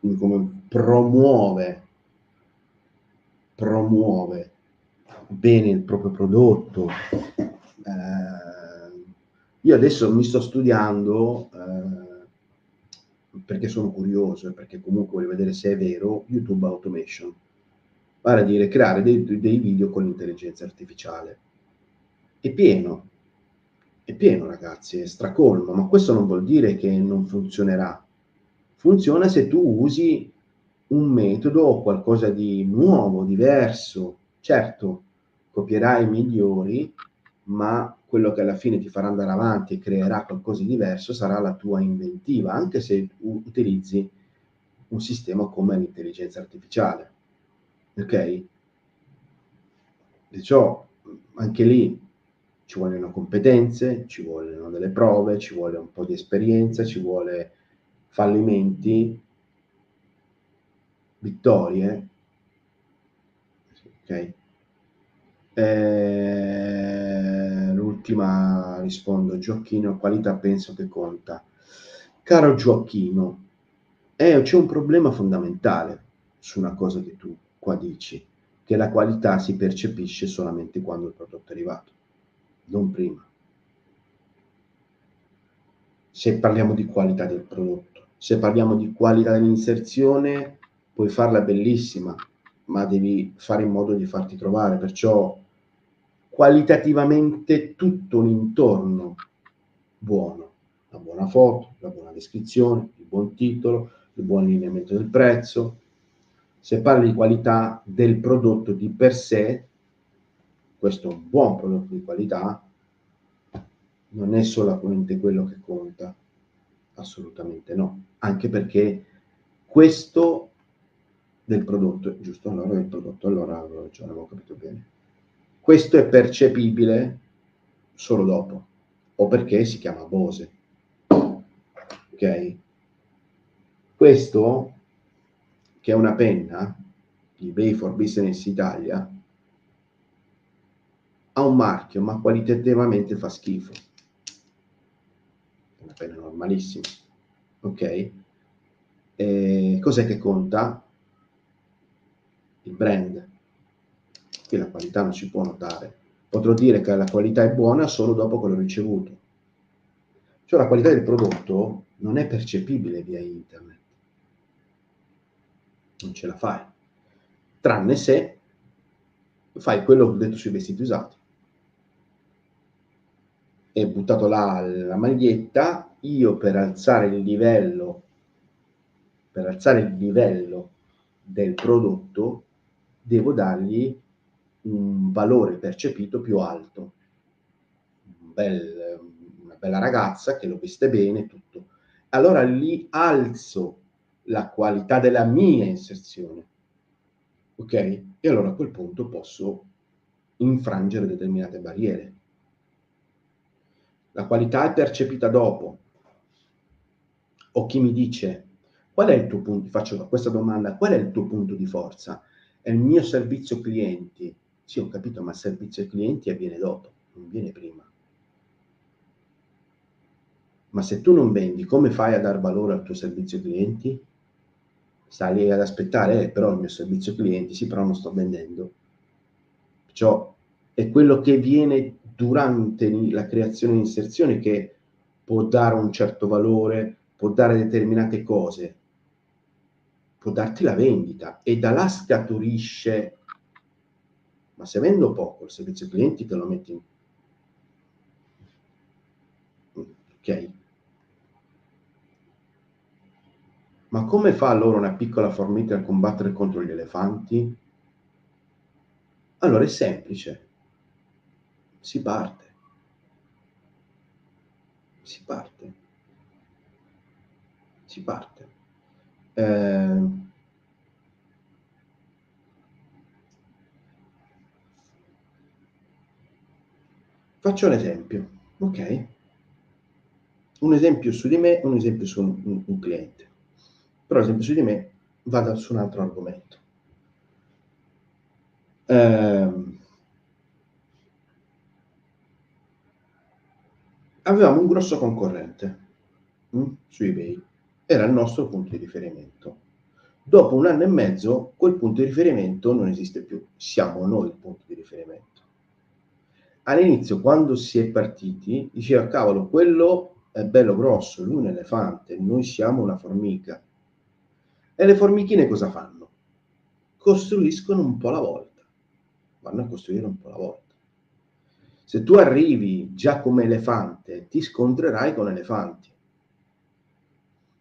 come promuove bene il proprio prodotto. Io adesso mi sto studiando, perché sono curioso e perché comunque voglio vedere se è vero, YouTube Automation, vale a dire creare dei video con l'intelligenza artificiale. È pieno ragazzi, è stracolmo, ma questo non vuol dire che non funzionerà. Funziona se tu usi un metodo o qualcosa di nuovo, diverso. Certo, copierai i migliori, ma quello che alla fine ti farà andare avanti e creerà qualcosa di diverso sarà la tua inventiva, anche se utilizzi un sistema come l'intelligenza artificiale. Ok? Perciò anche lì ci vogliono competenze, ci vogliono delle prove, ci vuole un po' di esperienza, ci vuole fallimenti, vittorie, ok? L'ultima rispondo, Gioacchino, qualità penso che conta. Caro Gioacchino, c'è un problema fondamentale su una cosa che tu qua dici, che la qualità si percepisce solamente quando il prodotto è arrivato, non prima. Se parliamo di qualità del prodotto, se parliamo di qualità dell'inserzione, puoi farla bellissima, ma devi fare in modo di farti trovare, perciò qualitativamente tutto l'intorno buono, la buona foto, la buona descrizione, il buon titolo, il buon allineamento del prezzo. Se parli di qualità del prodotto di per sé, questo è un buon prodotto di qualità, non è solamente quello che conta, assolutamente no, anche perché questo del prodotto, giusto, allora del prodotto, allora avevo ragione, avevo capito bene. Questo è percepibile solo dopo, o perché si chiama Bose, ok? Questo, che è una penna, eBay for Business Italia, ha un marchio, ma qualitativamente fa schifo. È una penna normalissima, ok? Cos'è che conta? Il brand. Qui la qualità non si può notare. Potrò dire che la qualità è buona solo dopo che l'ho ricevuto. Cioè la qualità del prodotto non è percepibile via internet. Non ce la fai. Tranne se fai quello che ho detto sui vestiti usati. È buttato là la maglietta, io per alzare il livello del prodotto devo dargli un valore percepito più alto. Una bella ragazza che lo veste bene, tutto. Allora lì alzo la qualità della mia inserzione, ok? E allora a quel punto posso infrangere determinate barriere. La qualità è percepita dopo. O chi mi dice, qual è il tuo punto, faccio questa domanda, qual è il tuo punto di forza? È il mio servizio clienti. Sì, ho capito, ma il servizio clienti avviene dopo, non viene prima. Ma se tu non vendi, come fai a dar valore al tuo servizio clienti? Stai lì ad aspettare, però il mio servizio clienti, sì, però non sto vendendo. Perciò è quello che viene durante la creazione di inserzione che può dare un certo valore, può dare determinate cose, può darti la vendita e da là scaturisce, ma se vendo poco il servizio clienti te lo metti in... ok? Ma come fa allora una piccola formica a combattere contro gli elefanti? Allora è semplice, si parte, si parte, si parte. Faccio un esempio, ok? Un esempio su di me, un esempio su un cliente. Però l'esempio su di me vado su un altro argomento. Avevamo un grosso concorrente su eBay, era il nostro punto di riferimento. Dopo 1 anno e mezzo quel punto di riferimento non esiste più, siamo noi il punto di riferimento. All'inizio, quando si è partiti, diceva cavolo, quello è bello grosso, lui è un elefante, noi siamo una formica. E le formichine cosa fanno? Costruiscono un po' alla volta, vanno a costruire un po' alla volta. Se tu arrivi già come elefante, ti scontrerai con elefanti.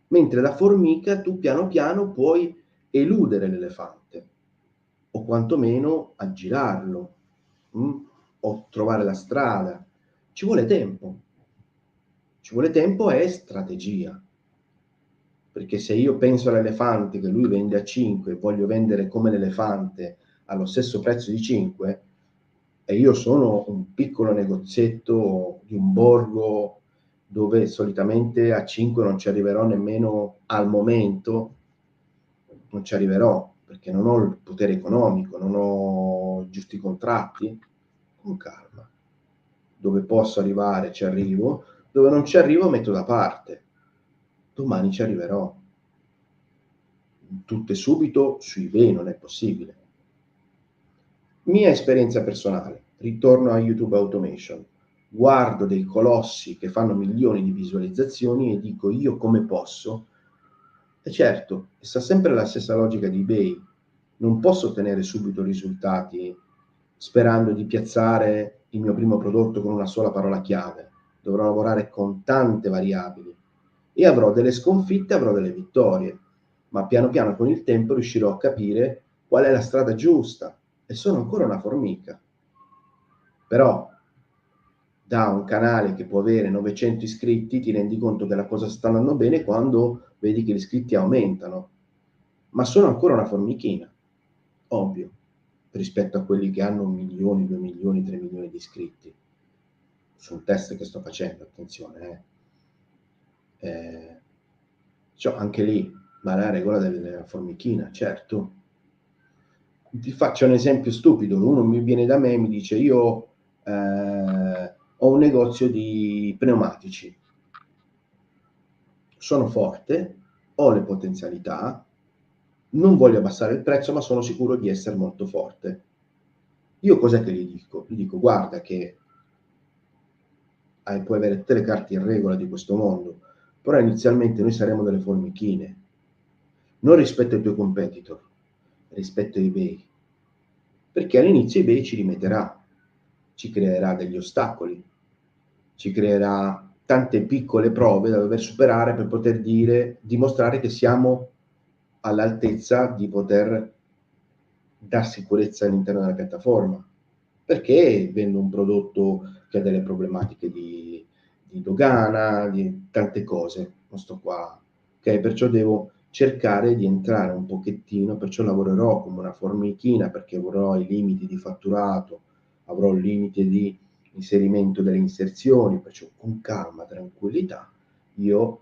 Mentre da formica tu piano piano puoi eludere l'elefante, o quantomeno aggirarlo, o trovare la strada. Ci vuole tempo. Ci vuole tempo e strategia. Perché se io penso all'elefante che lui vende a 5 e voglio vendere come l'elefante allo stesso prezzo di 5, e io sono un piccolo negozietto di un borgo dove solitamente a 5 non ci arriverò nemmeno al momento, non ci arriverò perché non ho il potere economico, non ho giusti contratti, con calma. Dove posso arrivare ci arrivo, dove non ci arrivo metto da parte. Domani ci arriverò. Tutte subito su eBay non è possibile. Mia esperienza personale, ritorno a YouTube Automation, guardo dei colossi che fanno milioni di visualizzazioni e dico io come posso? E certo, sta sempre la stessa logica di eBay, non posso ottenere subito risultati sperando di piazzare il mio primo prodotto con una sola parola chiave, dovrò lavorare con tante variabili e avrò delle sconfitte, avrò delle vittorie, ma piano piano con il tempo riuscirò a capire qual è la strada giusta e sono ancora una formica. Però da un canale che può avere 900 iscritti ti rendi conto che la cosa sta andando bene quando vedi che gli iscritti aumentano, ma sono ancora una formichina, ovvio, rispetto a quelli che hanno 1 milione, 2 milioni, 3 milioni di iscritti. Sul test che sto facendo, attenzione, cioè anche lì, ma la regola della formichina, certo. Ti faccio un esempio stupido, uno mi viene da me e mi dice io ho un negozio di pneumatici, sono forte, ho le potenzialità, non voglio abbassare il prezzo, ma sono sicuro di essere molto forte. Io cos'è che gli dico? Gli dico guarda che puoi avere tutte le carte in regola di questo mondo, però inizialmente noi saremo delle formichine, non rispetto ai tuoi competitor, rispetto ai eBay, perché all'inizio eBay ci rimetterà, ci creerà degli ostacoli, ci creerà tante piccole prove da dover superare per poter dimostrare che siamo all'altezza di poter dar sicurezza all'interno della piattaforma, perché vendo un prodotto che ha delle problematiche di dogana, di tante cose, non sto qua, ok? Perciò devo cercare di entrare un pochettino, perciò lavorerò come una formichina perché avrò i limiti di fatturato, avrò il limite di inserimento delle inserzioni, perciò con calma, tranquillità, io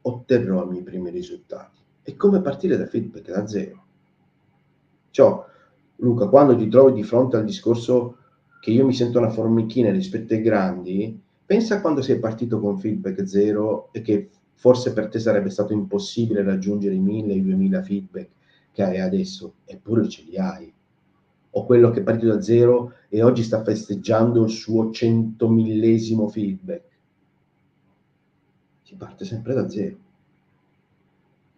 otterrò i miei primi risultati. È come partire da feedback da zero. Cioè, Luca, quando ti trovi di fronte al discorso che io mi sento una formichina rispetto ai grandi, pensa a quando sei partito con feedback zero e che forse per te sarebbe stato impossibile raggiungere i 1000, i 2000 feedback che hai adesso, eppure ce li hai. O quello che è partito da zero e oggi sta festeggiando il suo 100.000° feedback. Si parte sempre da zero.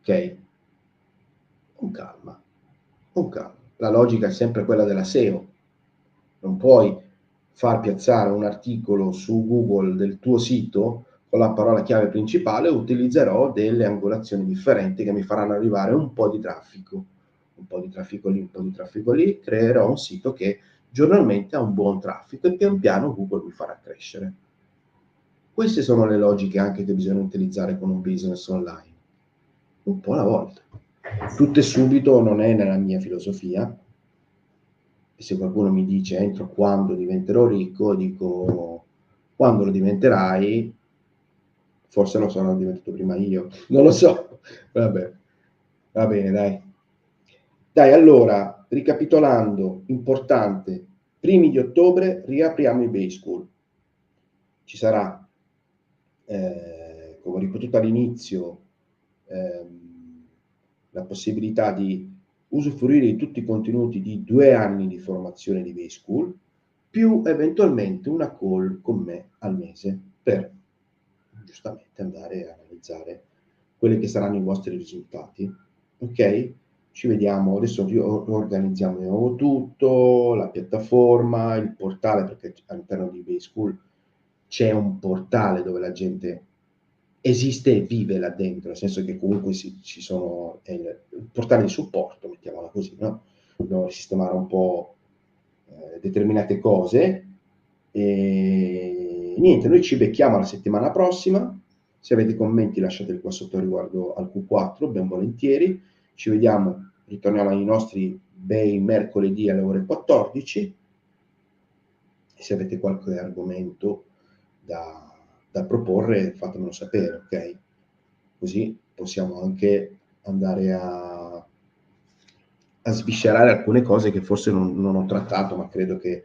Ok? Con calma, con calma. La logica è sempre quella della SEO. Non puoi far piazzare un articolo su Google del tuo sito con la parola chiave principale, utilizzerò delle angolazioni differenti che mi faranno arrivare un po' di traffico lì, un po' di traffico lì, creerò un sito che giornalmente ha un buon traffico e pian piano Google mi farà crescere. Queste sono le logiche anche che bisogna utilizzare con un business online, un po' alla volta. Tutto e subito non è nella mia filosofia, e se qualcuno mi dice entro quando diventerò ricco, dico quando lo diventerai, forse lo sarò diventato prima io, non lo so, vabbè, va bene, dai. Dai, allora, ricapitolando, importante, primi di ottobre riapriamo i Bay School. Ci sarà, come ho ripetuto all'inizio, la possibilità di usufruire di tutti i contenuti di 2 anni di formazione di Bay School, più eventualmente una call con me al mese per giustamente andare a analizzare quelli che saranno i vostri risultati. Ok? Ci vediamo, adesso organizziamo di nuovo tutto, la piattaforma, il portale, perché all'interno di Bay School c'è un portale dove la gente esiste e vive là dentro, nel senso che comunque ci sono il portale di supporto, mettiamola così, no? Dobbiamo sistemare un po' determinate cose e niente, noi ci becchiamo la settimana prossima. Se avete commenti lasciateli qua sotto riguardo al Q4, ben volentieri. Ci vediamo, ritorniamo ai nostri bei mercoledì alle ore 14. E se avete qualche argomento da proporre, fatemelo sapere, ok? Così possiamo anche andare a sviscerare alcune cose che forse non ho trattato, ma credo che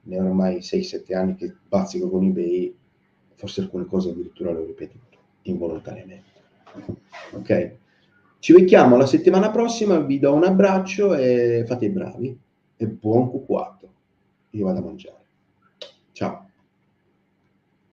ne ho ormai 6-7 anni che bazzico con eBay, forse alcune cose addirittura le ho ripetuto involontariamente. Ok? Ci becchiamo la settimana prossima, vi do un abbraccio e fate i bravi e buon Q4. Io vado a mangiare.